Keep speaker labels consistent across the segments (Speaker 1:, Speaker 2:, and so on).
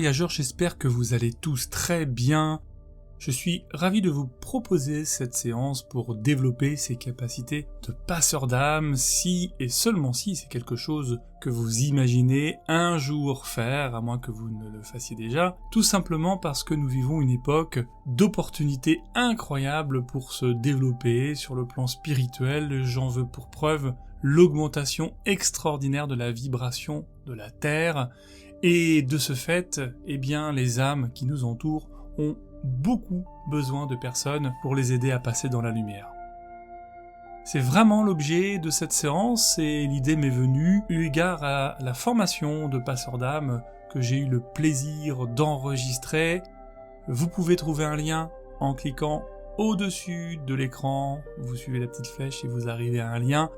Speaker 1: voyageurs, j'espère que vous allez tous très bien. Je suis ravi de vous proposer cette séance pour développer ces capacités de passeur d'âme, si et seulement si c'est quelque chose que vous imaginez un jour faire, à moins que vous ne le fassiez déjà, tout simplement parce que nous vivons une époque d'opportunités incroyables pour se développer sur le plan spirituel. J'en veux pour preuve l'augmentation extraordinaire de la vibration de la Terre, et de ce fait, les âmes qui nous entourent ont beaucoup besoin de personnes pour les aider à passer dans la lumière. C'est vraiment l'objet de cette séance et l'idée m'est venue eu égard à la formation de passeur d'âme que j'ai eu le plaisir d'enregistrer. Vous pouvez trouver un lien en cliquant au-dessus de l'écran, vous suivez la petite flèche et vous arrivez à un lien.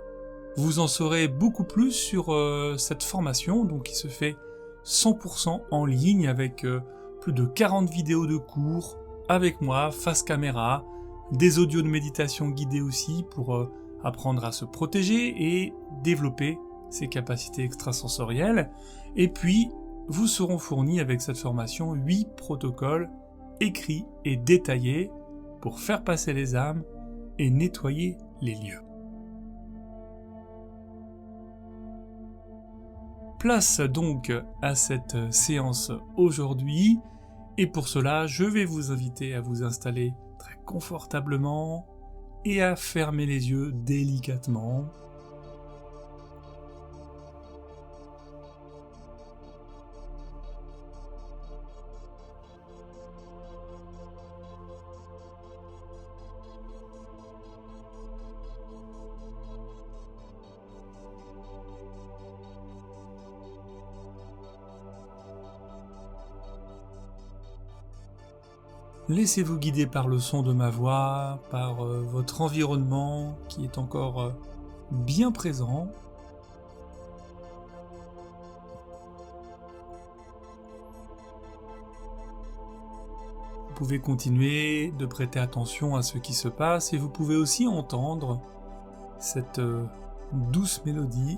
Speaker 1: Vous en saurez beaucoup plus sur cette formation, donc qui se fait 100% en ligne avec plus de 40 vidéos de cours avec moi, face caméra, des audios de méditation guidés aussi pour apprendre à se protéger et développer ses capacités extrasensorielles. Et puis, vous seront fournis avec cette formation 8 protocoles écrits et détaillés pour faire passer les âmes et nettoyer les lieux. Place donc à cette séance aujourd'hui, et pour cela, je vais vous inviter à vous installer très confortablement et à fermer les yeux délicatement. Laissez-vous guider par le son de ma voix, par votre environnement qui est encore bien présent. Vous pouvez continuer de prêter attention à ce qui se passe et vous pouvez aussi entendre cette douce mélodie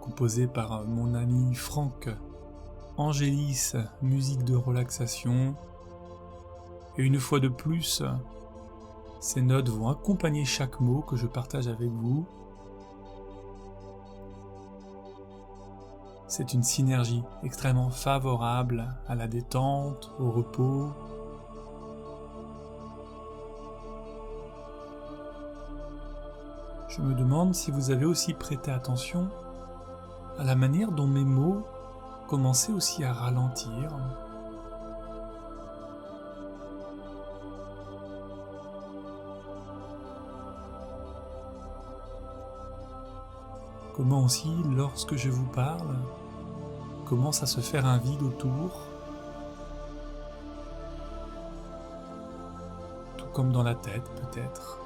Speaker 1: composée par mon ami Franck Angélis, musique de relaxation. Et une fois de plus, ces notes vont accompagner chaque mot que je partage avec vous. C'est une synergie extrêmement favorable à la détente, au repos. Je me demande si vous avez aussi prêté attention à la manière dont mes mots commençaient aussi à ralentir. Comment aussi, lorsque je vous parle, commence à se faire un vide autour, tout comme dans la tête peut-être,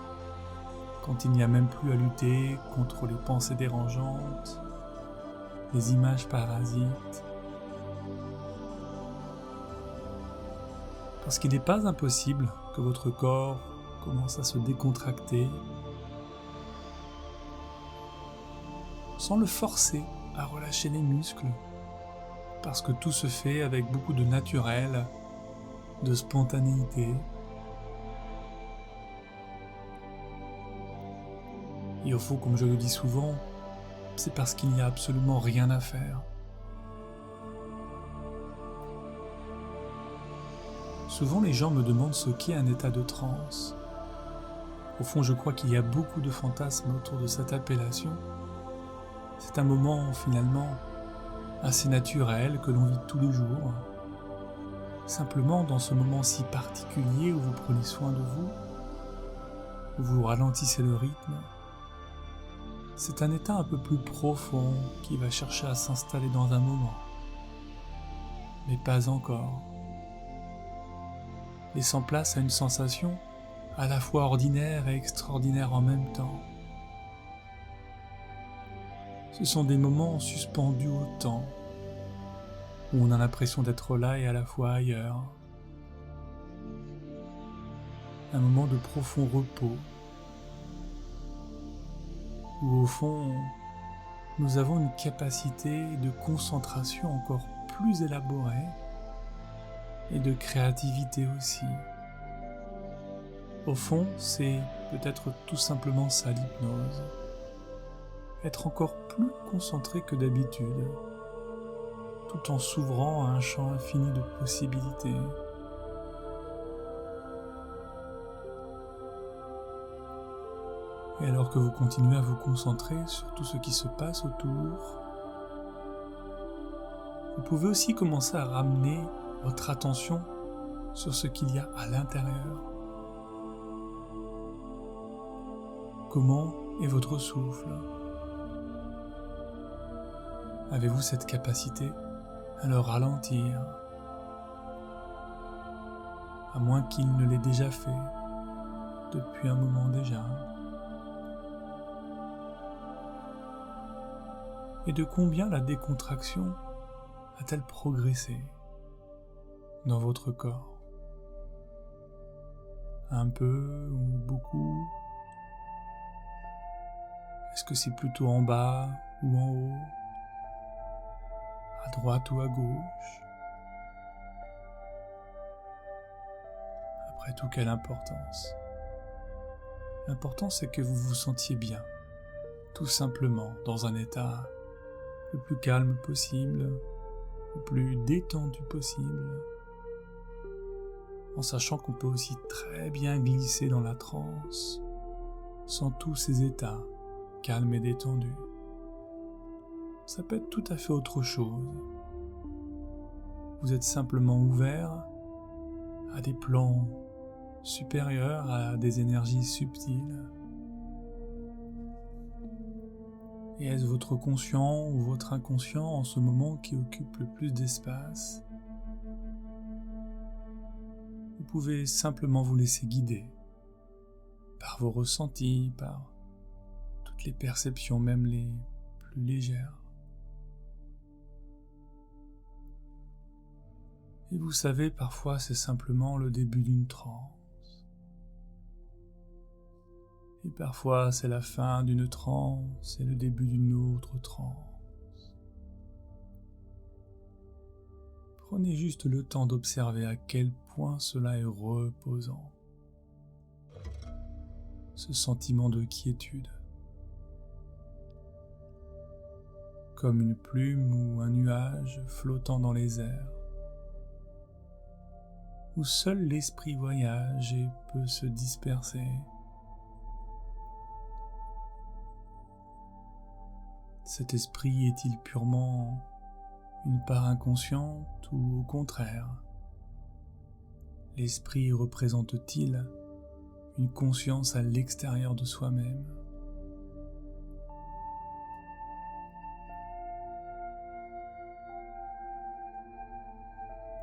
Speaker 1: quand il n'y a même plus à lutter contre les pensées dérangeantes, les images parasites. Parce qu'il n'est pas impossible que votre corps commence à se décontracter sans le forcer à relâcher les muscles, parce que tout se fait avec beaucoup de naturel, de spontanéité. Et au fond, comme je le dis souvent, c'est parce qu'il n'y a absolument rien à faire. Souvent les gens me demandent ce qu'est un état de transe. Au fond, je crois qu'il y a beaucoup de fantasmes autour de cette appellation. C'est un moment finalement assez naturel que l'on vit tous les jours. Simplement dans ce moment si particulier où vous prenez soin de vous, où vous ralentissez le rythme, c'est un état un peu plus profond qui va chercher à s'installer dans un moment. Mais pas encore. Laissant place à une sensation à la fois ordinaire et extraordinaire en même temps. Ce sont des moments suspendus au temps, où on a l'impression d'être là et à la fois ailleurs. Un moment de profond repos, où au fond, nous avons une capacité de concentration encore plus élaborée et de créativité aussi. Au fond, c'est peut-être tout simplement ça l'hypnose. Être encore plus concentré que d'habitude, tout en s'ouvrant à un champ infini de possibilités. Et alors que vous continuez à vous concentrer sur tout ce qui se passe autour, vous pouvez aussi commencer à ramener votre attention sur ce qu'il y a à l'intérieur. Comment est votre souffle? Avez-vous cette capacité à le ralentir, à moins qu'il ne l'ait déjà fait depuis un moment déjà? Et de combien la décontraction a-t-elle progressé dans votre corps? Un peu ou beaucoup? Est-ce que c'est plutôt en bas ou en haut? À droite ou à gauche? Après tout, quelle importance? L'important, c'est que vous vous sentiez bien, tout simplement dans un état le plus calme possible, le plus détendu possible, en sachant qu'on peut aussi très bien glisser dans la transe sans tous ces états calmes et détendus. Ça peut être tout à fait autre chose. Vous êtes simplement ouvert à des plans supérieurs, à des énergies subtiles. Et est-ce votre conscient ou votre inconscient en ce moment qui occupe le plus d'espace? Vous pouvez simplement vous laisser guider par vos ressentis, par toutes les perceptions, même les plus légères. Et vous savez, parfois c'est simplement le début d'une transe. Et parfois c'est la fin d'une transe et le début d'une autre transe. Prenez juste le temps d'observer à quel point cela est reposant. Ce sentiment de quiétude. Comme une plume ou un nuage flottant dans les airs, où seul l'esprit voyage et peut se disperser. Cet esprit est-il purement une part inconsciente ou au contraire, l'esprit représente-t-il une conscience à l'extérieur de soi-même?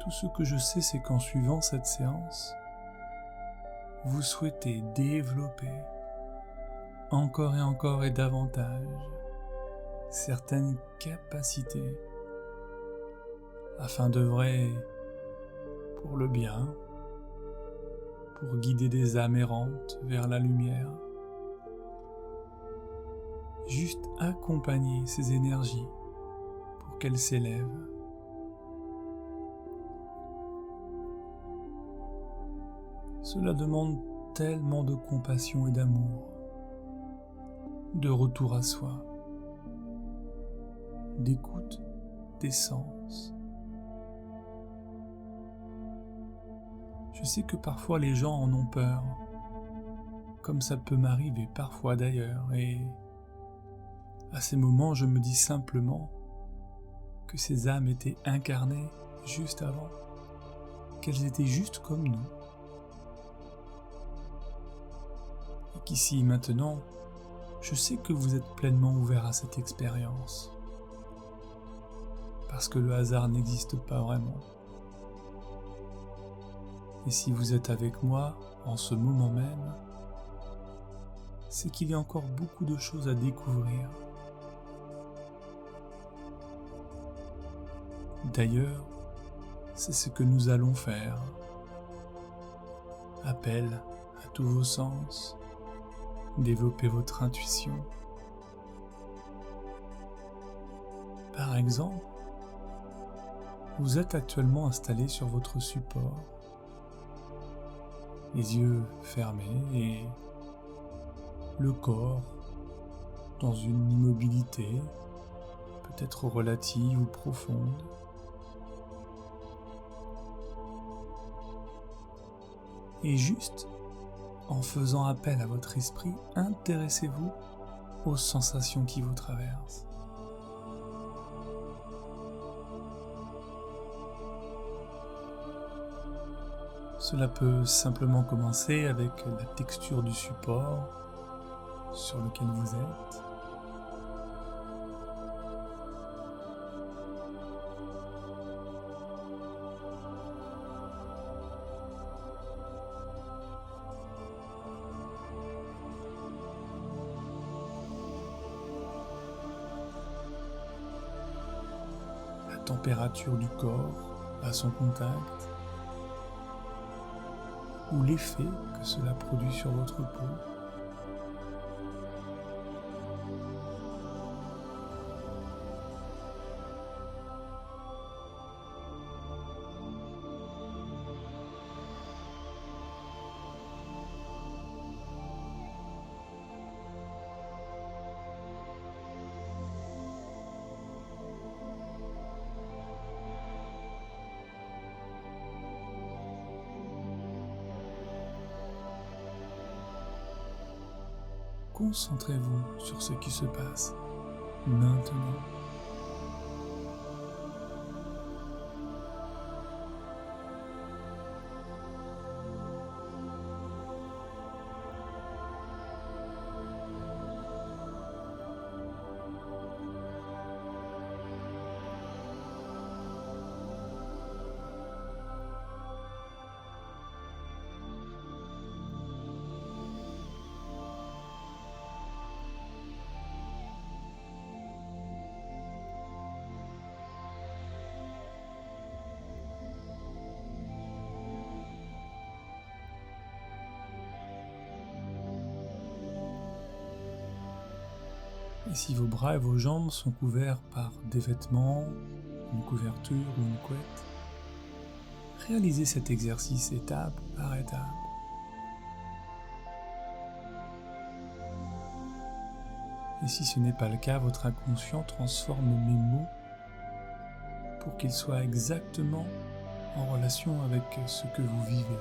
Speaker 1: Tout ce que je sais, c'est qu'en suivant cette séance, vous souhaitez développer encore et davantage certaines capacités afin d'œuvrer pour le bien, pour guider des âmes errantes vers la lumière, juste accompagner ces énergies pour qu'elles s'élèvent. Cela demande tellement de compassion et d'amour, de retour à soi, d'écoute des sens. Je sais que parfois les gens en ont peur, comme ça peut m'arriver parfois d'ailleurs, et à ces moments je me dis simplement que ces âmes étaient incarnées juste avant, qu'elles étaient juste comme nous, et qu'ici maintenant, je sais que vous êtes pleinement ouverts à cette expérience, parce que le hasard n'existe pas vraiment. Et si vous êtes avec moi en ce moment même, c'est qu'il y a encore beaucoup de choses à découvrir. D'ailleurs, c'est ce que nous allons faire. Appel à tous vos sens, développez votre intuition. Par exemple, vous êtes actuellement installé sur votre support, les yeux fermés et le corps dans une immobilité, peut-être relative ou profonde. Et juste en faisant appel à votre esprit, intéressez-vous aux sensations qui vous traversent. Cela peut simplement commencer avec la texture du support sur lequel vous êtes. La température du corps à son contact, ou l'effet que cela produit sur votre peau. Concentrez-vous sur ce qui se passe maintenant. Et si vos bras et vos jambes sont couverts par des vêtements, une couverture ou une couette, réalisez cet exercice étape par étape. Et si ce n'est pas le cas, votre inconscient transforme mes mots pour qu'ils soient exactement en relation avec ce que vous vivez.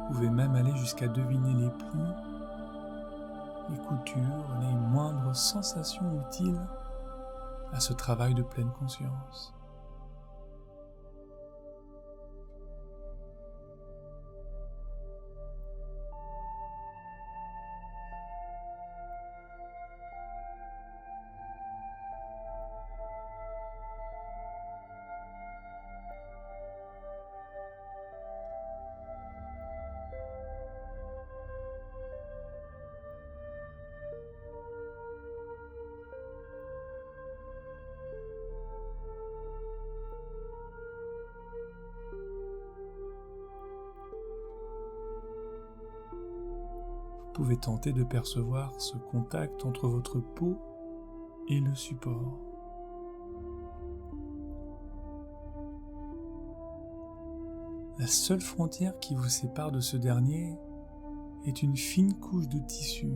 Speaker 1: Vous pouvez même aller jusqu'à deviner les plis, les coutures, les moindres sensations utiles à ce travail de pleine conscience. Vous pouvez tenter de percevoir ce contact entre votre peau et le support. La seule frontière qui vous sépare de ce dernier est une fine couche de tissu.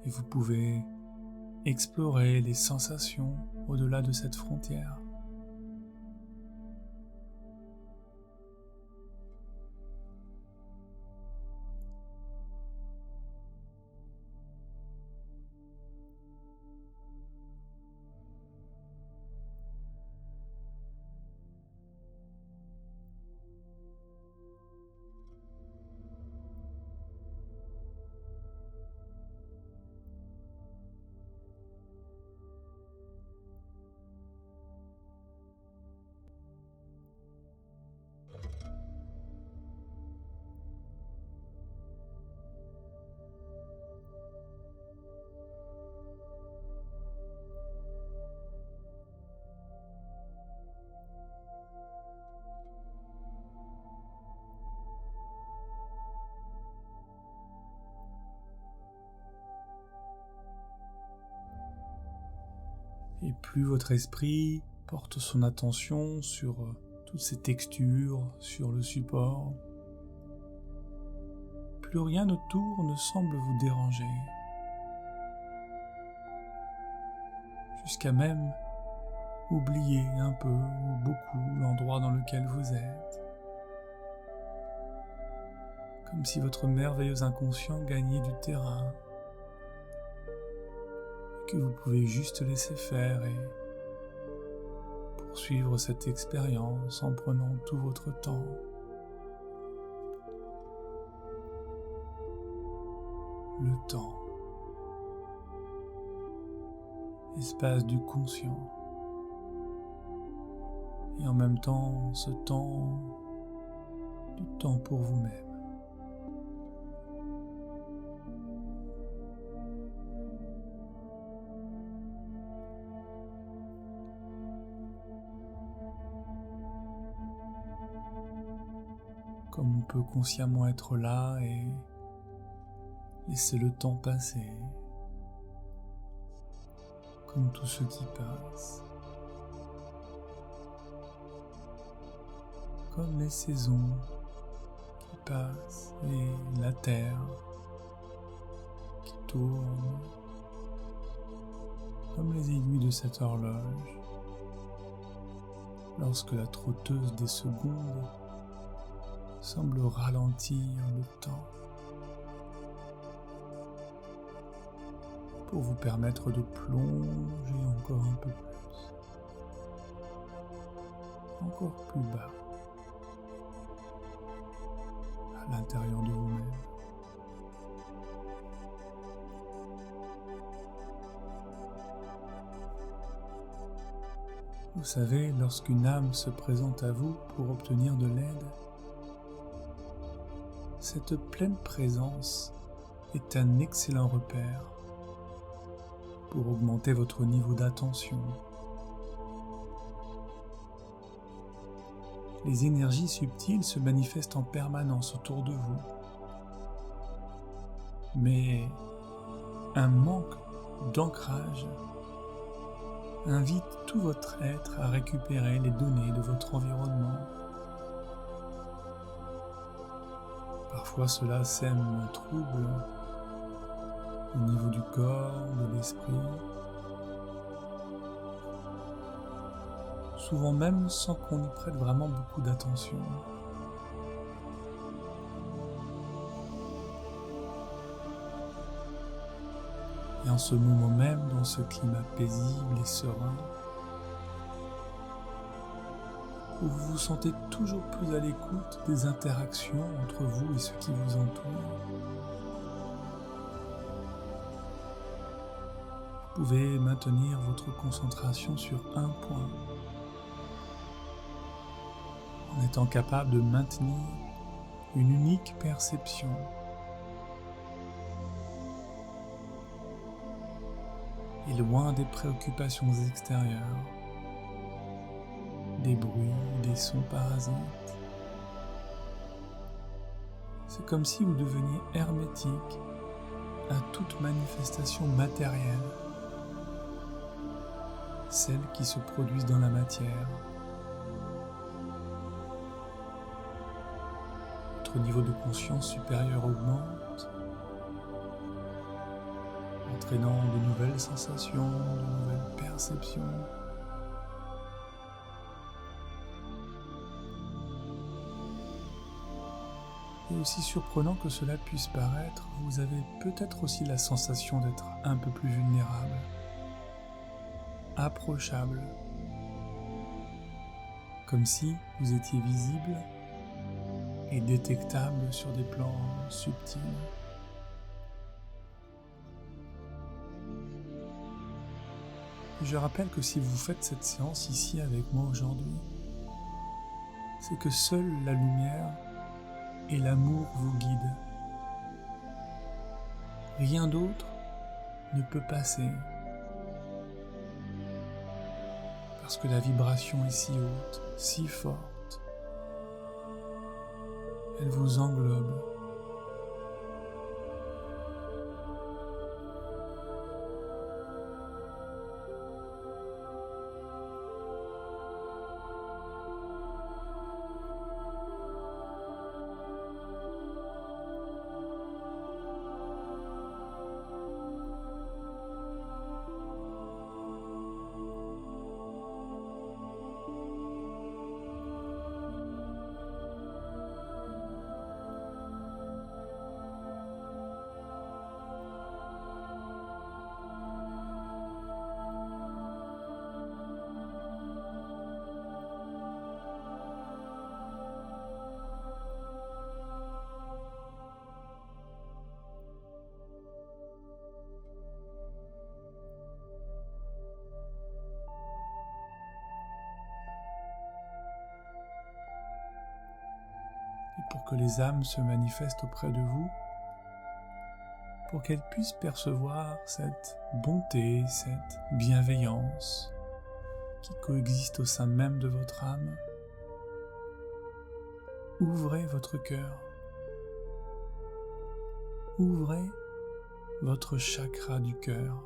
Speaker 1: Et vous pouvez explorer les sensations au-delà de cette frontière. Et plus votre esprit porte son attention sur toutes ces textures, sur le support, plus rien autour ne semble vous déranger. Jusqu'à même oublier un peu ou beaucoup l'endroit dans lequel vous êtes. Comme si votre merveilleux inconscient gagnait du terrain. Et que vous pouvez juste laisser faire et poursuivre cette expérience en prenant tout votre temps. Le temps. Espace du conscient. Et en même temps, ce temps, du temps pour vous-même. Comme on peut consciemment être là et laisser le temps passer, comme tout ce qui passe, comme les saisons qui passent et la terre qui tourne, comme les aiguilles de cette horloge, lorsque la trotteuse des secondes semble ralentir le temps pour vous permettre de plonger encore un peu plus, encore plus bas, à l'intérieur de vous-même. Vous savez, lorsqu'une âme se présente à vous pour obtenir de l'aide, cette pleine présence est un excellent repère pour augmenter votre niveau d'attention. Les énergies subtiles se manifestent en permanence autour de vous, mais un manque d'ancrage invite tout votre être à récupérer les données de votre environnement. Parfois cela sème un trouble au niveau du corps, de l'esprit, souvent même sans qu'on y prête vraiment beaucoup d'attention. Et en ce moment même, dans ce climat paisible et serein, où vous vous sentez toujours plus à l'écoute des interactions entre vous et ceux qui vous entourent, vous pouvez maintenir votre concentration sur un point, en étant capable de maintenir une unique perception. Et loin des préoccupations extérieures, des bruits, des sons parasites. C'est comme si vous deveniez hermétique à toute manifestation matérielle, celles qui se produisent dans la matière. Votre niveau de conscience supérieur augmente, entraînant de nouvelles sensations, de nouvelles perceptions. Et aussi surprenant que cela puisse paraître, vous avez peut-être aussi la sensation d'être un peu plus vulnérable, approchable, comme si vous étiez visible et détectable sur des plans subtils. Je rappelle que si vous faites cette séance ici avec moi aujourd'hui, c'est que seule la lumière et l'amour vous guident. Rien d'autre ne peut passer, parce que la vibration est si haute, si forte. Elle vous englobe. pour que les âmes se manifestent auprès de vous, pour qu'elles puissent percevoir cette bonté, cette bienveillance qui coexiste au sein même de votre âme. Ouvrez votre cœur. Ouvrez votre chakra du cœur.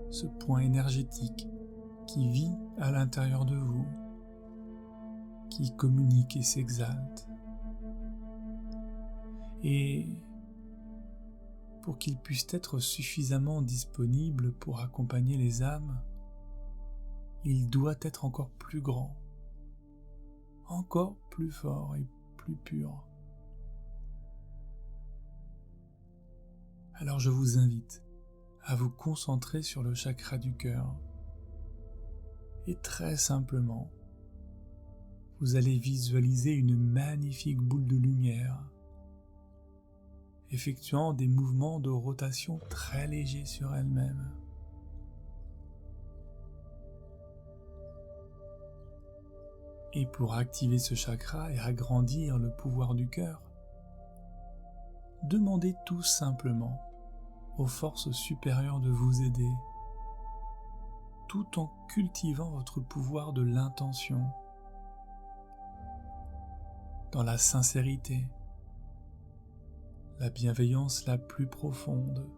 Speaker 1: Ce point énergétique qui vit à l'intérieur de vous, qui communique et s'exalte. Et pour qu'il puisse être suffisamment disponible pour accompagner les âmes, il doit être encore plus grand, encore plus fort et plus pur. Alors je vous invite à vous concentrer sur le chakra du cœur. Et très simplement, vous allez visualiser une magnifique boule de lumière, effectuant des mouvements de rotation très légers sur elle-même. Et pour activer ce chakra et agrandir le pouvoir du cœur, demandez tout simplement aux forces supérieures de vous aider, tout en cultivant votre pouvoir de l'intention, dans la sincérité, la bienveillance la plus profonde.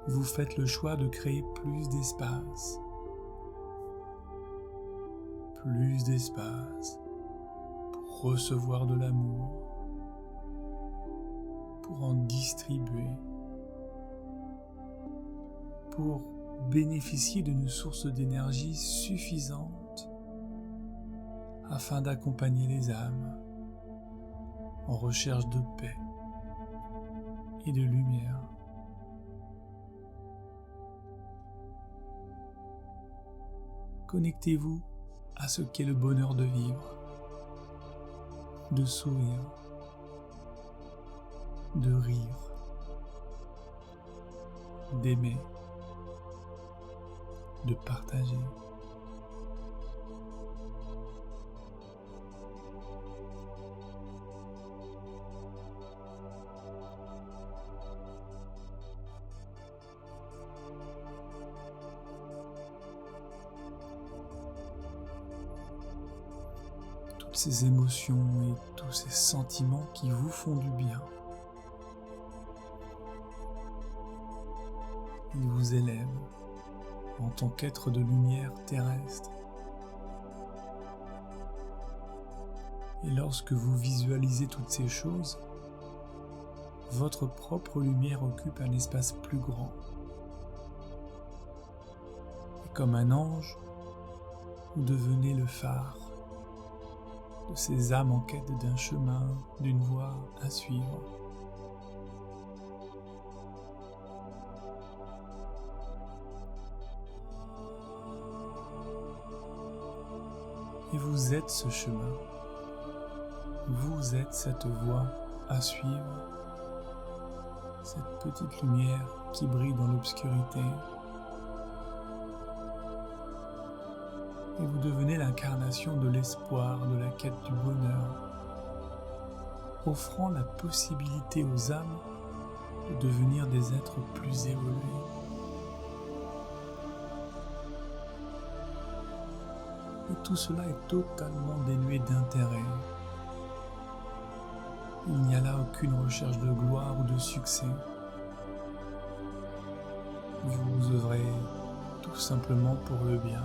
Speaker 1: Vous faites le choix de créer plus d'espace pour recevoir de l'amour, pour en distribuer, pour bénéficier d'une source d'énergie suffisante afin d'accompagner les âmes en recherche de paix et de lumière. Connectez-vous à ce qu'est le bonheur de vivre, de sourire, de rire, d'aimer, de partager. Ces émotions et tous ces sentiments qui vous font du bien. Ils vous élèvent en tant qu'être de lumière terrestre. Et lorsque vous visualisez toutes ces choses, votre propre lumière occupe un espace plus grand. Et comme un ange, vous devenez le phare de ces âmes en quête d'un chemin, d'une voie à suivre. Et vous êtes ce chemin, vous êtes cette voie à suivre, cette petite lumière qui brille dans l'obscurité. Et vous devenez l'incarnation de l'espoir, de la quête du bonheur, offrant la possibilité aux âmes de devenir des êtres plus évolués. Et tout cela est totalement dénué d'intérêt. Il n'y a là aucune recherche de gloire ou de succès. Vous œuvrez tout simplement pour le bien.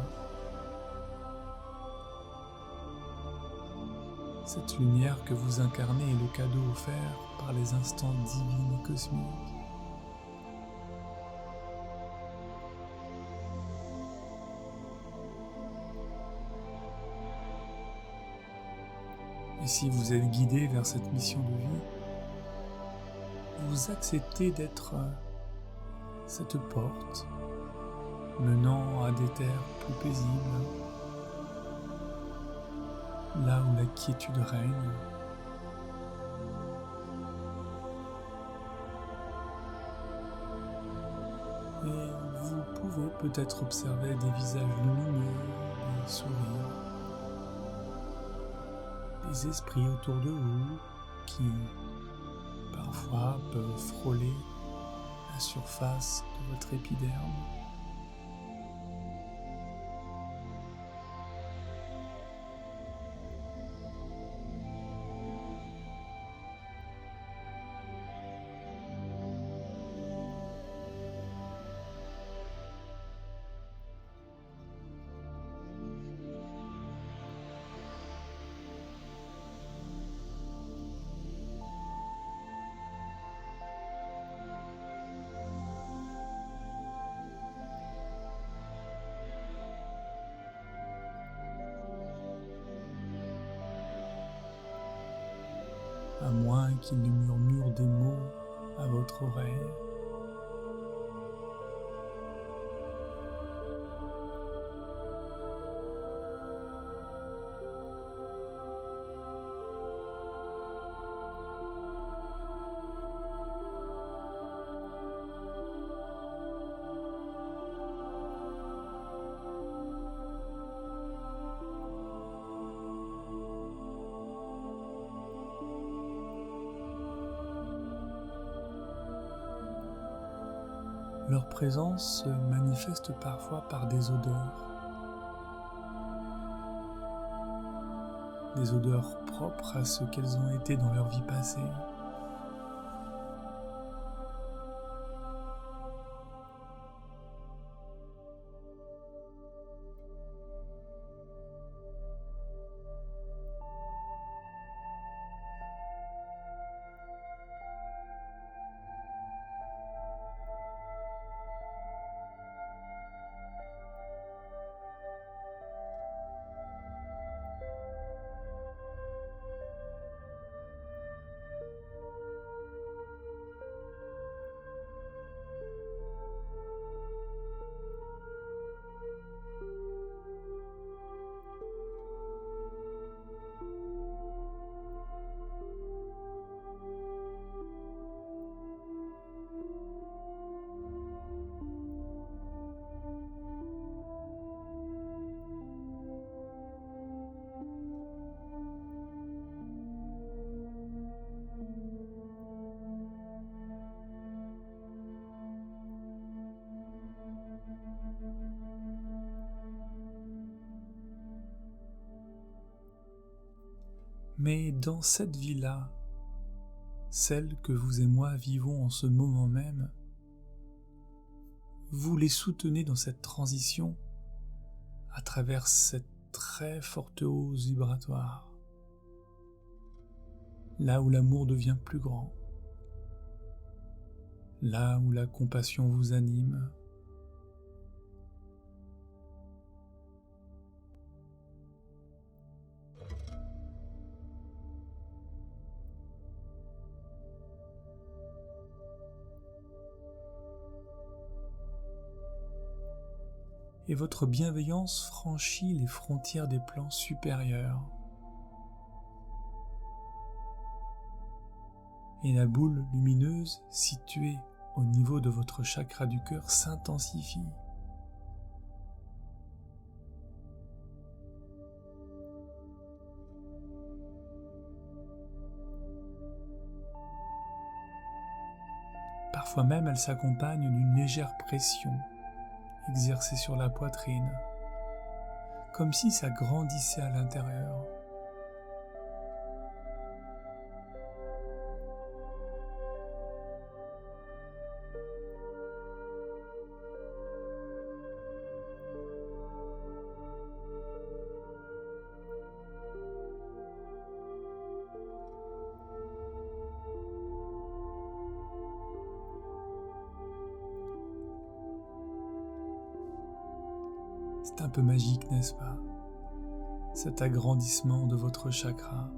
Speaker 1: Cette lumière que vous incarnez est le cadeau offert par les instants divins et cosmiques. Et si vous êtes guidé vers cette mission de vie, vous acceptez d'être cette porte menant à des terres plus paisibles, là où la quiétude règne. Et vous pouvez peut-être observer des visages lumineux, des sourires, des esprits autour de vous qui parfois peuvent frôler la surface de votre épiderme. À moins qu'il ne murmure des mots à votre oreille. Leur présence se manifeste parfois par des odeurs propres à ce qu'elles ont été dans leur vie passée. Mais dans cette vie-là, celle que vous et moi vivons en ce moment même, vous les soutenez dans cette transition à travers cette très forte hausse vibratoire, là où l'amour devient plus grand, là où la compassion vous anime. Et votre bienveillance franchit les frontières des plans supérieurs. Et la boule lumineuse située au niveau de votre chakra du cœur s'intensifie. Parfois même, elle s'accompagne d'une légère pression exercée sur la poitrine, comme si ça grandissait à l'intérieur. C'est un peu magique, n'est-ce pas? Cet agrandissement de votre chakra.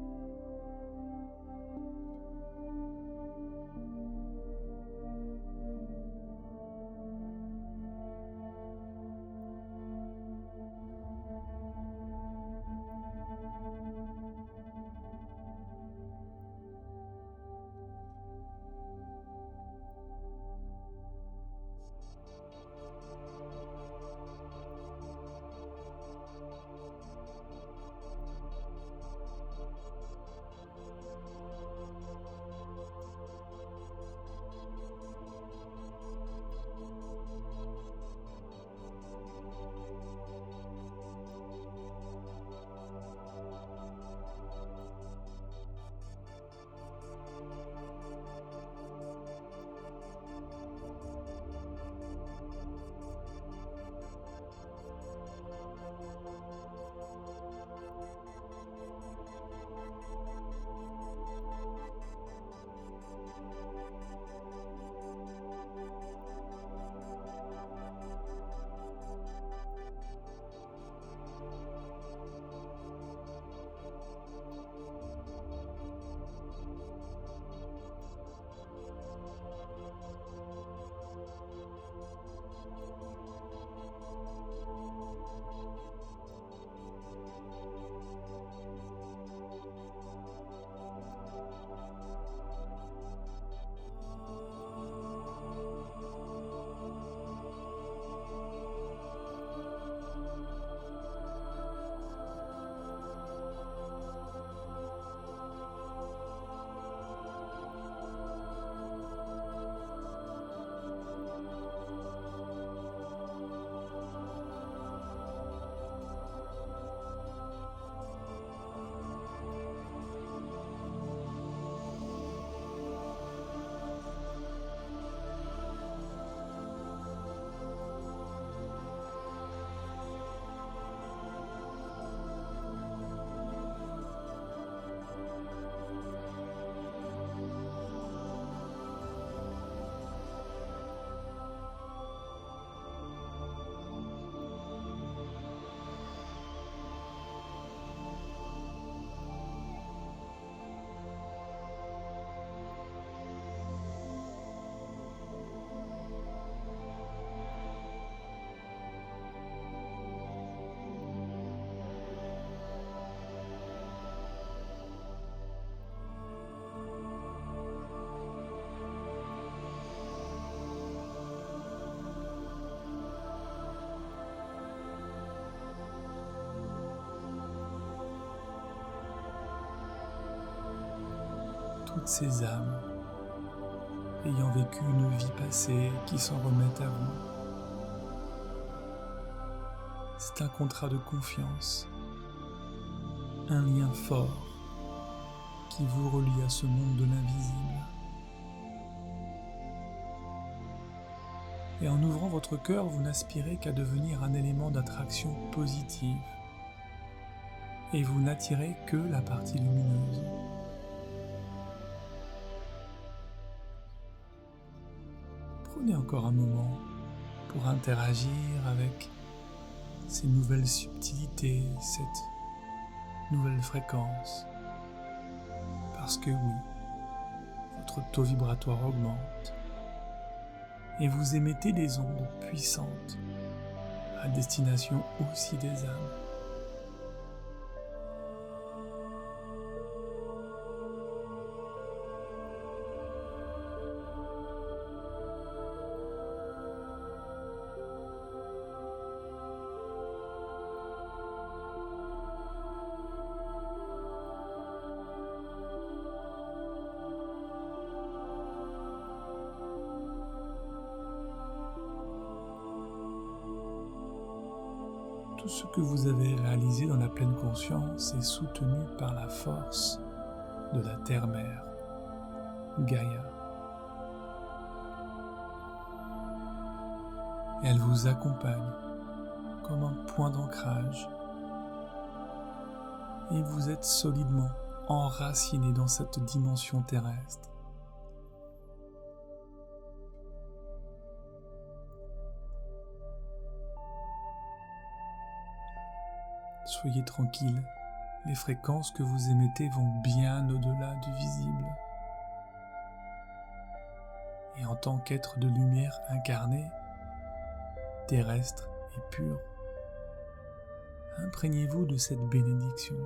Speaker 1: Toutes ces âmes ayant vécu une vie passée qui s'en remettent à vous. C'est un contrat de confiance, un lien fort qui vous relie à ce monde de l'invisible. Et en ouvrant votre cœur, vous n'aspirez qu'à devenir un élément d'attraction positive. Et vous n'attirez que la partie lumineuse. Prenez encore un moment pour interagir avec ces nouvelles subtilités, cette nouvelle fréquence. Parce que oui, votre taux vibratoire augmente et vous émettez des ondes puissantes à destination aussi des âmes. Tout ce que vous avez réalisé dans la pleine conscience est soutenu par la force de la Terre-Mère, Gaïa. Et elle vous accompagne comme un point d'ancrage. Et vous êtes solidement enraciné dans cette dimension terrestre. Soyez tranquille, les fréquences que vous émettez vont bien au-delà du visible. Et en tant qu'être de lumière incarné, terrestre et pur, imprégnez-vous de cette bénédiction.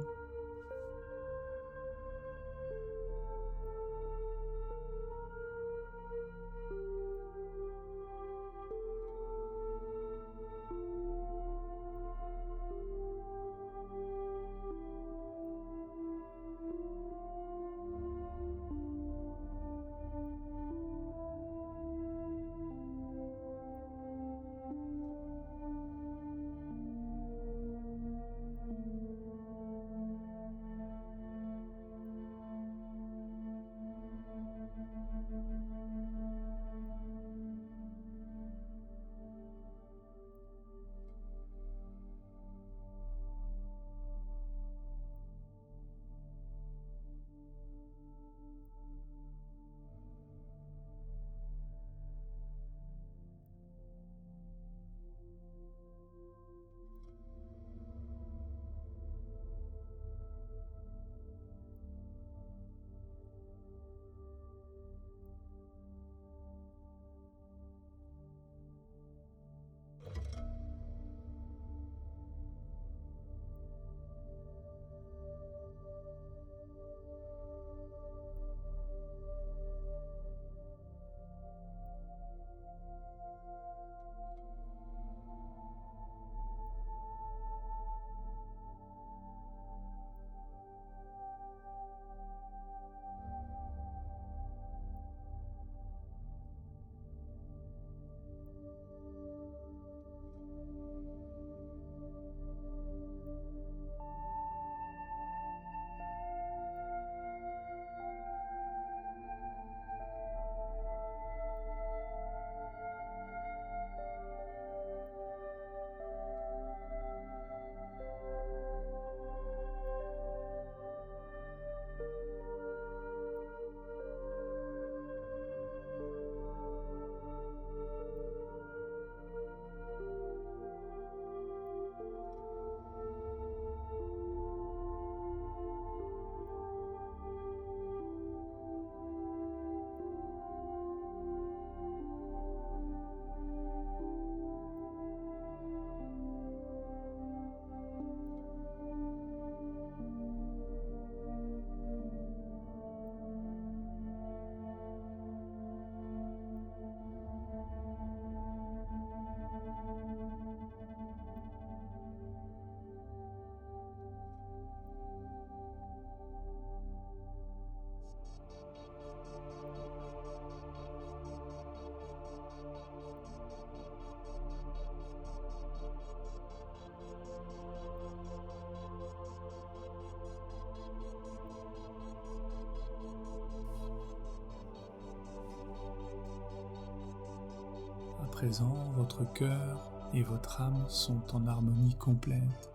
Speaker 1: À présent, votre cœur et votre âme sont en harmonie complète.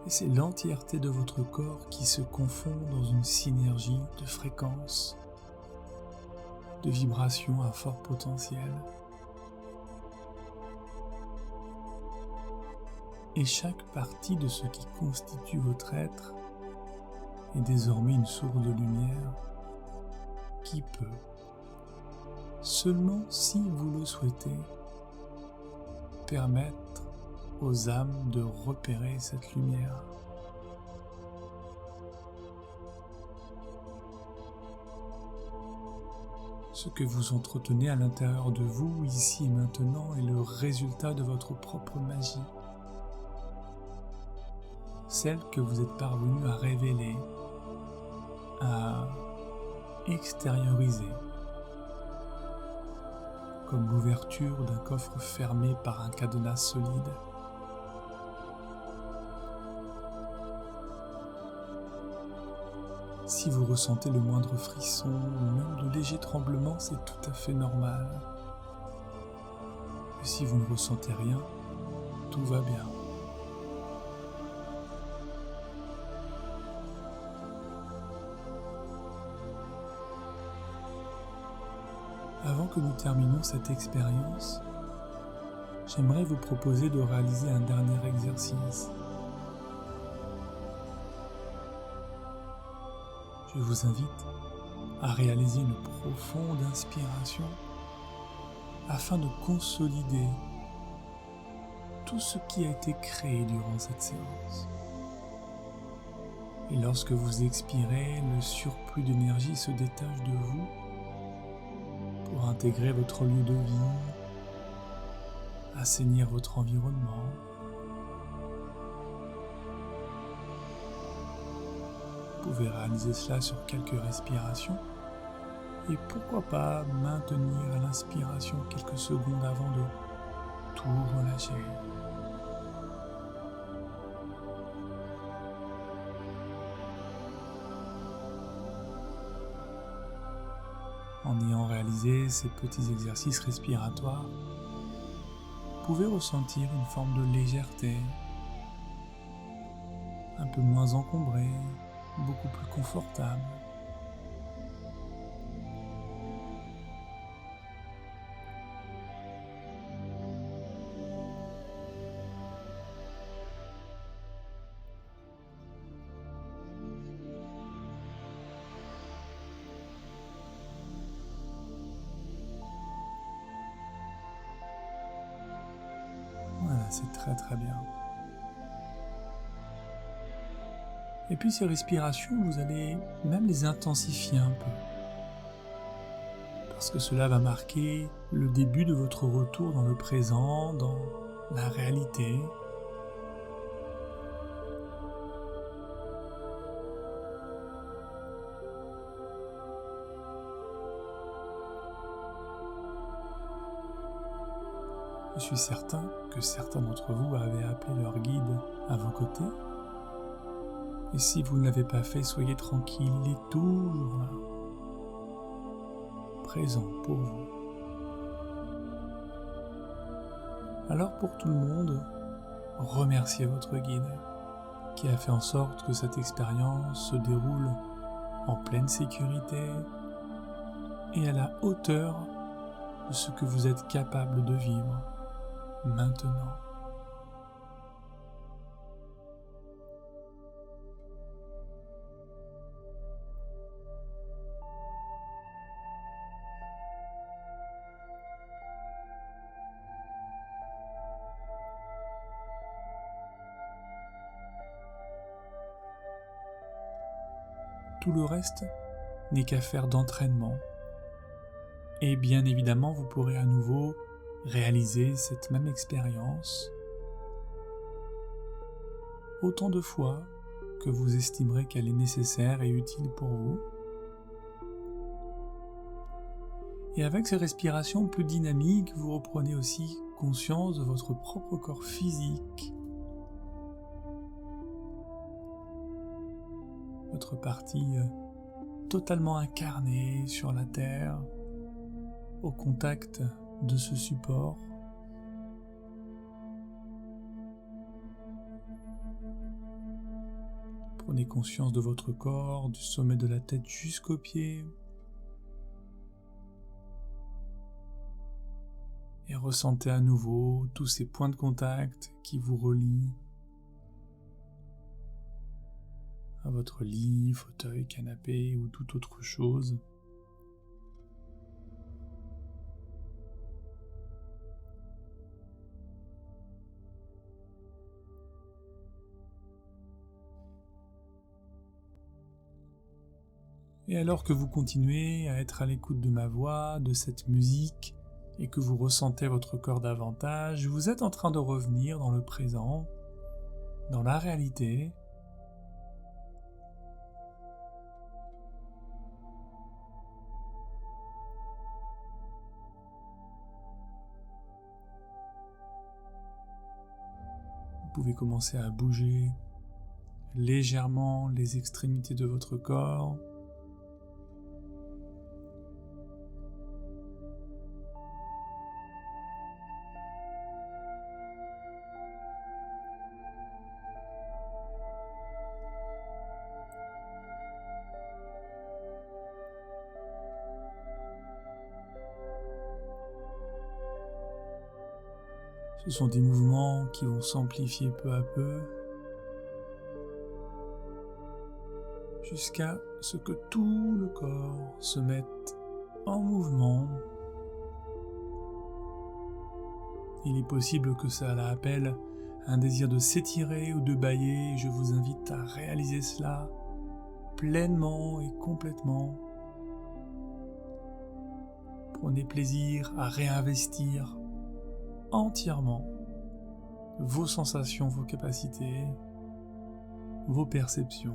Speaker 1: Et c'est l'entièreté de votre corps qui se confond dans une synergie de fréquences, de vibrations à fort potentiel. Et chaque partie de ce qui constitue votre être est désormais une source de lumière qui peut, seulement si vous le souhaitez, permettre aux âmes de repérer cette lumière. Ce que vous entretenez à l'intérieur de vous, ici et maintenant, est le résultat de votre propre magie. Celle que vous êtes parvenu à révéler, à extérioriser, comme l'ouverture d'un coffre fermé par un cadenas solide. Si vous ressentez le moindre frisson ou même de légers tremblements, c'est tout à fait normal. Et si vous ne ressentez rien, tout va bien. Avant que nous terminions cette expérience, j'aimerais vous proposer de réaliser un dernier exercice. Je vous invite à réaliser une profonde inspiration afin de consolider tout ce qui a été créé durant cette séance. Et lorsque vous expirez, le surplus d'énergie se détache de vous pour intégrer votre lieu de vie, assainir votre environnement. Vous pouvez réaliser cela sur quelques respirations et pourquoi pas maintenir à l'inspiration quelques secondes avant de tout relâcher. En ayant réalisé ces petits exercices respiratoires, vous pouvez ressentir une forme de légèreté, un peu moins encombrée, beaucoup plus confortable. Voilà, c'est très très bien. Et puis ces respirations, vous allez même les intensifier un peu. Parce que cela va marquer le début de votre retour dans le présent, dans la réalité. Je suis certain que certains d'entre vous avaient appelé leur guide à vos côtés. Et si vous ne l'avez pas fait, soyez tranquille, il est toujours là, présent pour vous. Alors pour tout le monde, remerciez votre guide qui a fait en sorte que cette expérience se déroule en pleine sécurité et à la hauteur de ce que vous êtes capable de vivre maintenant. Tout le reste n'est qu'affaire d'entraînement. Et bien évidemment, vous pourrez à nouveau réaliser cette même expérience autant de fois que vous estimerez qu'elle est nécessaire et utile pour vous. Et avec ces respirations plus dynamiques, vous reprenez aussi conscience de votre propre corps physique, votre partie totalement incarnée sur la terre, au contact de ce support. Prenez conscience de votre corps, du sommet de la tête jusqu'aux pieds. Et ressentez à nouveau tous ces points de contact qui vous relient à votre lit, fauteuil, canapé ou toute autre chose. Et alors que vous continuez à être à l'écoute de ma voix, de cette musique, et que vous ressentez votre corps davantage, vous êtes en train de revenir dans le présent, dans la réalité. Vous pouvez commencer à bouger légèrement les extrémités de votre corps. Ce sont des mouvements qui vont s'amplifier peu à peu, jusqu'à ce que tout le corps se mette en mouvement. Il est possible que cela appelle un désir de s'étirer ou de bâiller, et je vous invite à réaliser cela pleinement et complètement. Prenez plaisir à réinvestir entièrement vos sensations, vos capacités, vos perceptions.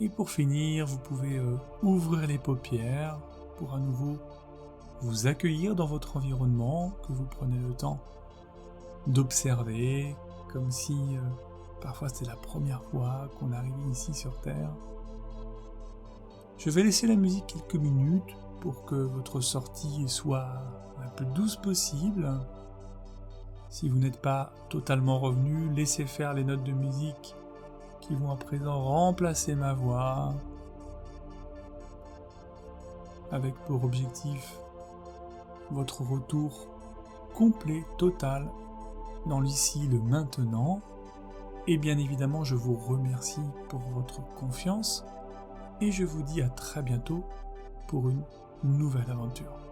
Speaker 1: Et pour finir, vous pouvez ouvrir les paupières pour à nouveau vous accueillir dans votre environnement, que vous prenez le temps d'observer, comme si parfois c'était la première fois qu'on arrivait ici sur Terre. Je vais laisser la musique quelques minutes pour que votre sortie soit la plus douce possible. Si vous n'êtes pas totalement revenu, laissez faire les notes de musique qui vont à présent remplacer ma voix, avec pour objectif votre retour complet, total, dans l'ici, le maintenant. Et bien évidemment, je vous remercie pour votre confiance et je vous dis à très bientôt pour une nouvelle aventure.